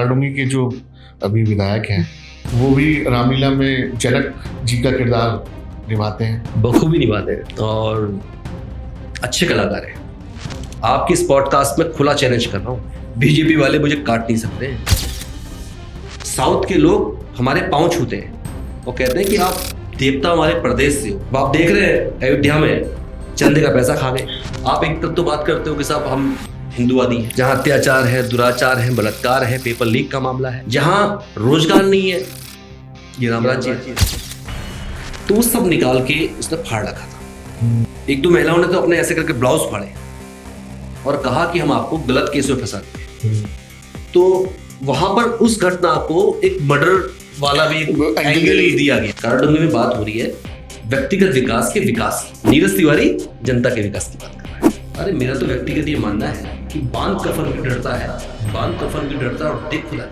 कराडुंगी के जो अभी विधायक हैं वो भी रामलीला में जनक जी का किरदार निभाते हैं, बखूबी निभाते हैं और अच्छे कलाकार हैं। आपकी इस पॉडकास्ट में खुला चैलेंज कर रहा हूँ, बीजेपी वाले मुझे काट नहीं सकते हैं। साउथ के लोग हमारे पांव छूते हैं, वो कहते हैं कि आप देवता हमारे प्रदेश से हो। आप देख रहे हैं अयोध्या में चंदे का पैसा खा गए। आप एक तक तो बात करते हो कि साहब हम हिंदुवादी हैं, जहाँ अत्याचार है, दुराचार है, बलात्कार है, पेपर लीक का मामला है, जहाँ रोजगार नहीं है, ये राम राज्य है। तो वो सब निकाल के उसने फाड़ रखा था। एक दो महिलाओं ने तो अपने ऐसे करके ब्लाउज फाड़े और कहा कि हम आपको गलत केस में फंसा देंगे। तो वहां पर उस घटना को एक मर्डर वाला भी एंगल दिया गया। कराडुंगी में बात हो रही है व्यक्तिगत विकास के विकास की। नीरज तिवारी जनता के विकास की बात कर रहा है। अरे मेरा तो व्यक्तिगत ये मानना है कि बांध कफन भी डरता है, बांध कफन भी डरता है और दिख खुला